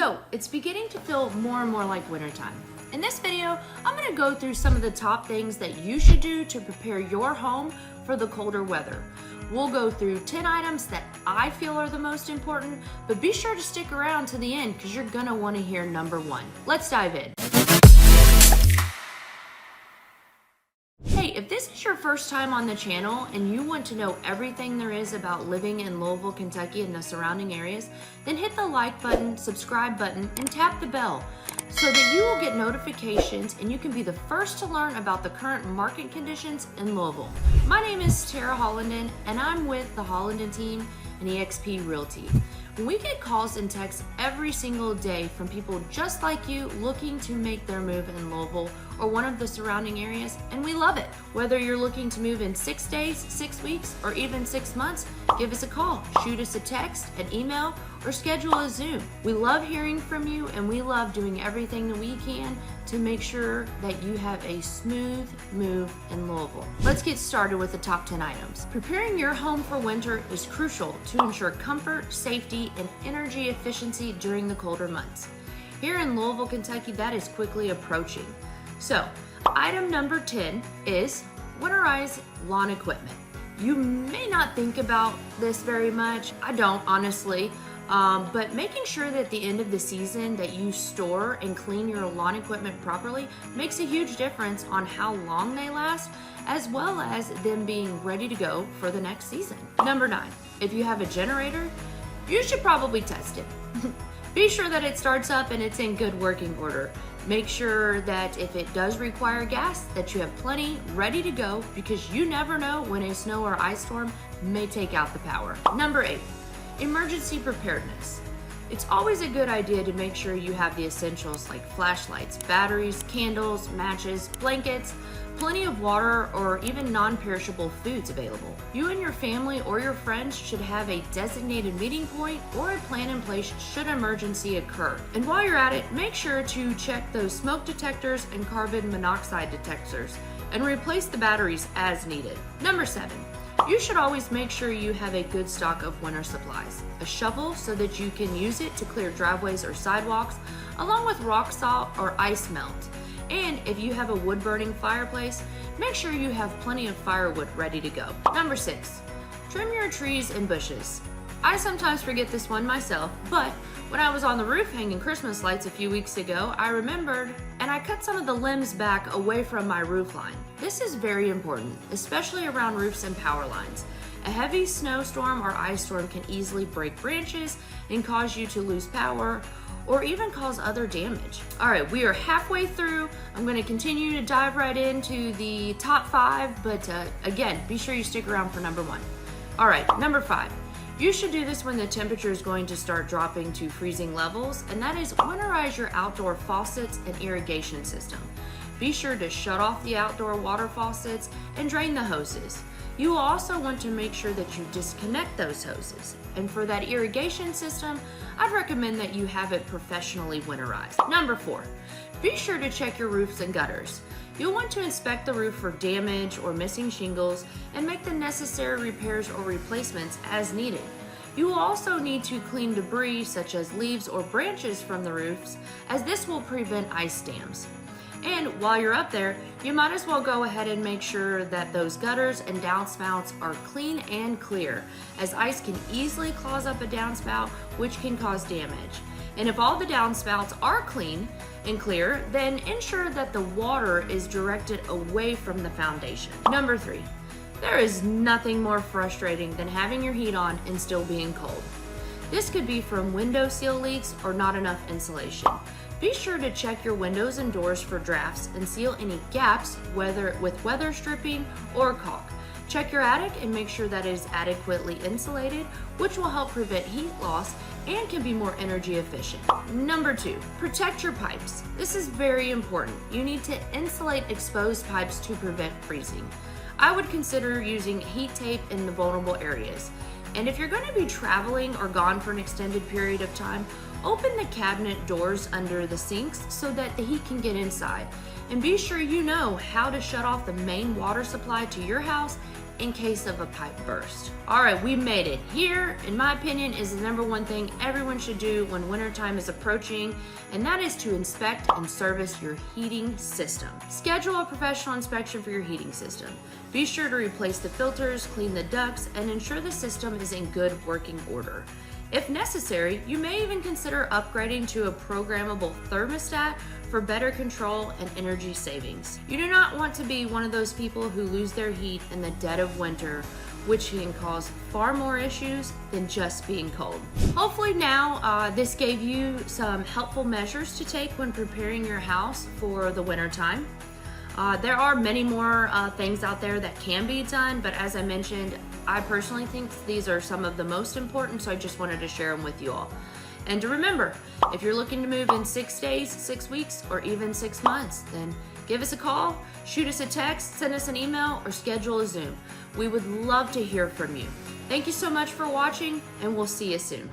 So it's beginning to feel more and more like wintertime. In this video, I'm going to go through some of the top things that you should do to prepare your home for the colder weather. We'll go through 10 items that I feel are the most important, but be sure to stick around to the end because you're going to want to hear number 1. Let's dive in. Hey, if this is your first time on the channel and you want to know everything there is about living in Louisville, Kentucky and the surrounding areas, then hit the like button, subscribe button, and tap the bell so that you will get notifications and you can be the first to learn about the current market conditions in Louisville. My name is Tara Hollenden and I'm with the Hollenden team and eXp Realty. We get calls and texts every single day from people just like you looking to make their move in Louisville or one of the surrounding areas, and we love it. Whether you're looking to move in 6 days, 6 weeks, or even 6 months, give us a call, shoot us a text, an email, or schedule a Zoom. We love hearing from you and we love doing everything that we can to make sure that you have a smooth move in Louisville. Let's get started with the top 10 items. Preparing your home for winter is crucial to ensure comfort, safety, and energy efficiency during the colder months. Here in Louisville, Kentucky, that is quickly approaching. So, item number 10 is Winterize lawn equipment. You may not think about this very much. I don't, honestly. But making sure that at the end of the season that you store and clean your lawn equipment properly makes a huge difference on how long they last, as well as them being ready to go for the next season. Number 9, if you have a generator, you should probably test it. Be sure that it starts up and it's in good working order. Make sure that if it does require gas, that you have plenty ready to go because you never know when a snow or ice storm may take out the power. Number 8, emergency preparedness. It's always a good idea to make sure you have the essentials like flashlights, batteries, candles, matches, blankets, plenty of water, or even non-perishable foods available. You and your family or your friends should have a designated meeting point or a plan in place should an emergency occur. And while you're at it, make sure to check those smoke detectors and carbon monoxide detectors and replace the batteries as needed. Number 7. You should always make sure you have a good stock of winter supplies. A shovel so that you can use it to clear driveways or sidewalks, along with rock salt or ice melt. And if you have a wood-burning fireplace, make sure you have plenty of firewood ready to go. Number 6, trim your trees and bushes. I sometimes forget this one myself, but when I was on the roof hanging Christmas lights a few weeks ago, I remembered and I cut some of the limbs back away from my roof line. This is very important, especially around roofs and power lines. A heavy snowstorm or ice storm can easily break branches and cause you to lose power or even cause other damage. All right, we are halfway through. I'm gonna continue to dive right into the top 5, but again, be sure you stick around for number 1. All right, number 5. You should do this when the temperature is going to start dropping to freezing levels, and that is winterize your outdoor faucets and irrigation system. Be sure to shut off the outdoor water faucets and drain the hoses. You will also want to make sure that you disconnect those hoses. And for that irrigation system, I'd recommend that you have it professionally winterized. Number 4, be sure to check your roofs and gutters. You'll want to inspect the roof for damage or missing shingles and make the necessary repairs or replacements as needed. You will also need to clean debris such as leaves or branches from the roofs, as this will prevent ice dams. And while you're up there, you might as well go ahead and make sure that those gutters and downspouts are clean and clear, as ice can easily clog up a downspout, which can cause damage. And if all the downspouts are clean and clear, then ensure that the water is directed away from the foundation. Number 3, there is nothing more frustrating than having your heat on and still being cold. This could be from window seal leaks or not enough insulation. Be sure to check your windows and doors for drafts and seal any gaps, whether with weather stripping or caulk. Check your attic and make sure that it is adequately insulated, which will help prevent heat loss and can be more energy efficient. Number 2, protect your pipes. This is very important. You need to insulate exposed pipes to prevent freezing. I would consider using heat tape in the vulnerable areas. And if you're going to be traveling or gone for an extended period of time, Open the cabinet doors under the sinks so that the heat can get inside. And be sure you know how to shut off the main water supply to your house in case of a pipe burst. All right, we made it. Here, in my opinion, is the number one thing everyone should do when wintertime is approaching, and that is to inspect and service your heating system. Schedule a professional inspection for your heating system. Be sure to replace the filters, clean the ducts, and ensure the system is in good working order. If necessary, you may even consider upgrading to a programmable thermostat for better control and energy savings. You do not want to be one of those people who lose their heat in the dead of winter, which can cause far more issues than just being cold. Hopefully now this gave you some helpful measures to take when preparing your house for the winter time. There are many more things out there that can be done, but as I mentioned, I personally think these are some of the most important, so I just wanted to share them with you all. And to remember, if you're looking to move in 6 days, 6 weeks, or even 6 months, then give us a call, shoot us a text, send us an email, or schedule a Zoom. We would love to hear from you. Thank you so much for watching, and we'll see you soon.